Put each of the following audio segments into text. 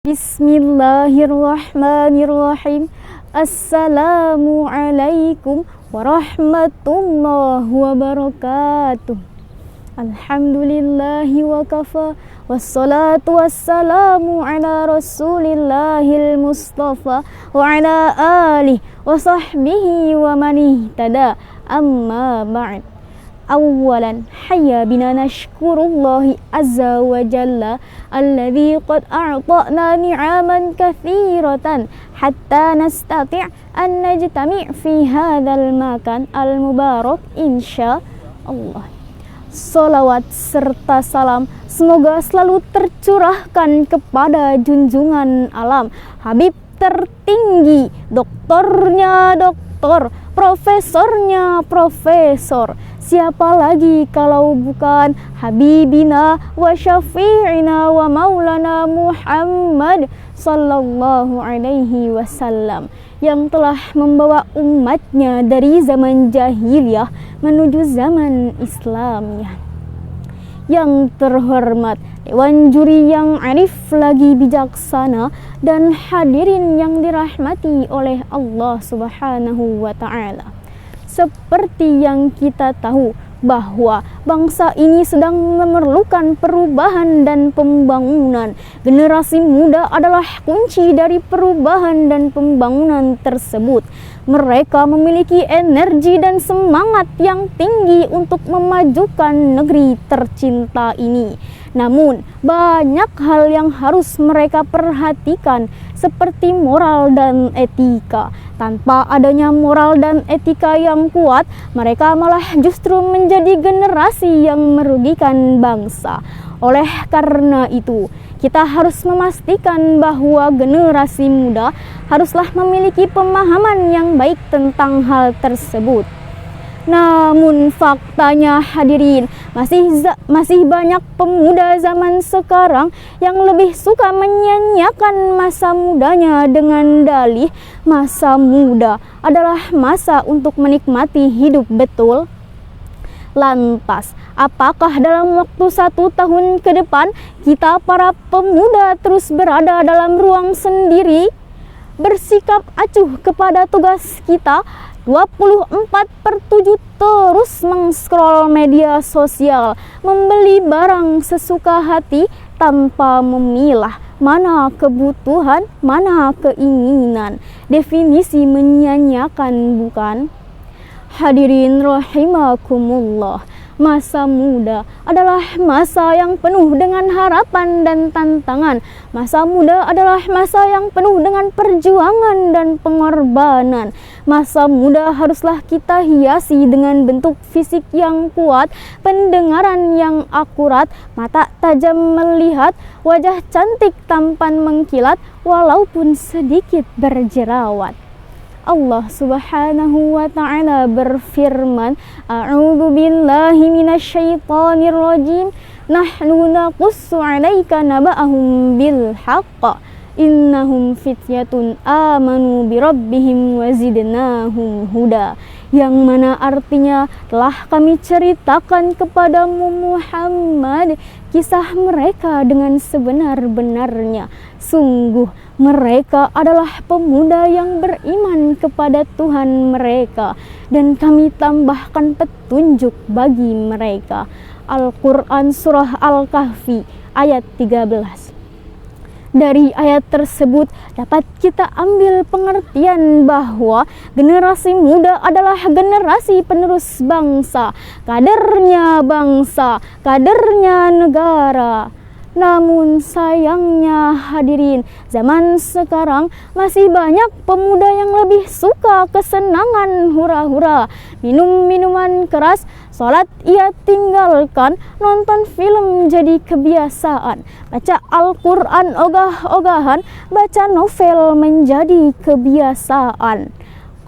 Bismillahirrahmanirrahim. Assalamualaikum warahmatullahi wabarakatuh. Alhamdulillahi wa kafa. Wassalatu wassalamu ala rasulillahil mustafa wa ala alihi wa sahbihi wa man ihtada. Amma ba'd. Awalan hayya bina nashkurullahi azza wa jalla alladhi qad a'ta'na ni'aman kathiratan hatta nastati' an najtami' fi hadzal makan al-mubarak insyaallah. Salawat serta salam semoga selalu tercurahkan kepada junjungan alam, Habib tertinggi, doktornya doktor, profesornya profesor. Siapa lagi kalau bukan Habibina wa syafi'ina wa maulana Muhammad sallallahu alaihi wasallam, yang telah membawa umatnya dari zaman jahiliyah menuju zaman Islamiyah. Yang terhormat Dewan Juri yang arif lagi bijaksana dan hadirin yang dirahmati oleh Allah Subhanahu wa ta'ala. Seperti yang kita tahu bahwa bangsa ini sedang memerlukan perubahan dan pembangunan. Generasi muda adalah kunci dari perubahan dan pembangunan tersebut. Mereka memiliki energi dan semangat yang tinggi untuk memajukan negeri tercinta ini. Namun, banyak hal yang harus mereka perhatikan, seperti moral dan etika. Tanpa adanya moral dan etika yang kuat, mereka malah justru menjadi generasi yang merugikan bangsa. Oleh karena itu, kita harus memastikan bahwa generasi muda haruslah memiliki pemahaman yang baik tentang hal tersebut. Namun faktanya hadirin, masih banyak pemuda zaman sekarang yang lebih suka menyia-nyiakan masa mudanya dengan dalih masa muda adalah masa untuk menikmati hidup betul. Lantas, apakah dalam waktu 1 tahun ke depan kita para pemuda terus berada dalam ruang sendiri, bersikap acuh kepada tugas kita 24/7 terus mengscroll media sosial, membeli barang sesuka hati tanpa memilah mana kebutuhan, mana keinginan? Definisi menyia-nyiakan, bukan? Hadirin rahimakumullah, masa muda adalah masa yang penuh dengan harapan dan tantangan. Masa muda adalah masa yang penuh dengan perjuangan dan pengorbanan. Masa muda haruslah kita hiasi dengan bentuk fisik yang kuat, pendengaran yang akurat, mata tajam melihat, wajah cantik tampan mengkilat, walaupun sedikit berjerawat. Allah Subhanahu wa ta'ala berfirman, A'udzu billahi minasyaitonir rajim. Nahnu naqussu 'alaika naba'ahum bil haqq. Innahum fityatun amanu bi rabbihim wa zidnahum huda. Yang mana artinya telah kami ceritakan kepadamu Muhammad kisah mereka dengan sebenar-benarnya. Sungguh mereka adalah pemuda yang beriman kepada Tuhan mereka, dan kami tambahkan petunjuk bagi mereka. Al-Quran Surah Al-Kahfi ayat 13. Dari ayat tersebut dapat kita ambil pengertian bahwa generasi muda adalah generasi penerus bangsa, kadernya negara. Namun sayangnya hadirin, zaman sekarang masih banyak pemuda yang lebih suka kesenangan hura-hura, minum minuman keras, sholat ia tinggalkan, nonton film jadi kebiasaan, baca Al-Quran ogah-ogahan, baca novel menjadi kebiasaan.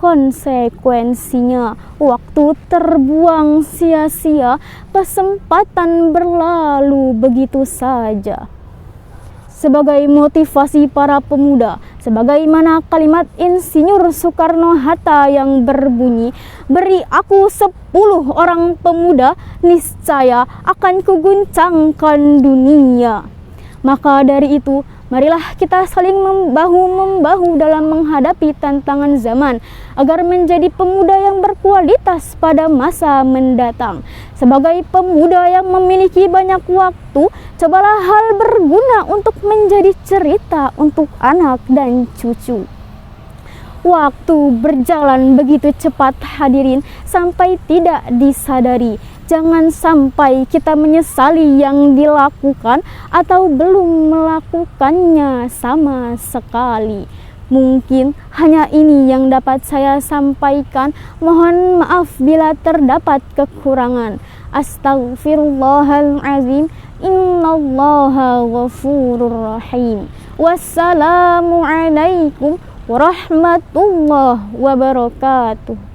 Konsekuensinya, waktu terbuang sia-sia, kesempatan berlalu begitu saja. Sebagai motivasi para pemuda, sebagaimana kalimat Insinyur Soekarno-Hatta yang berbunyi, beri aku 10 orang pemuda, niscaya akan kuguncangkan dunia. Maka dari itu, Marilah kita saling membahu-membahu dalam menghadapi tantangan zaman agar menjadi pemuda yang berkualitas pada masa mendatang. Sebagai pemuda yang memiliki banyak waktu, cobalah hal berguna untuk menjadi cerita untuk anak dan cucu. Waktu berjalan begitu cepat hadirin sampai tidak disadari. Jangan sampai kita menyesali yang dilakukan atau belum melakukannya sama sekali. Mungkin hanya ini yang dapat saya sampaikan. Mohon maaf bila terdapat kekurangan. Astaghfirullahalazim. Innallaha ghafurur rahim. Wassalamualaikum warahmatullahi wabarakatuh.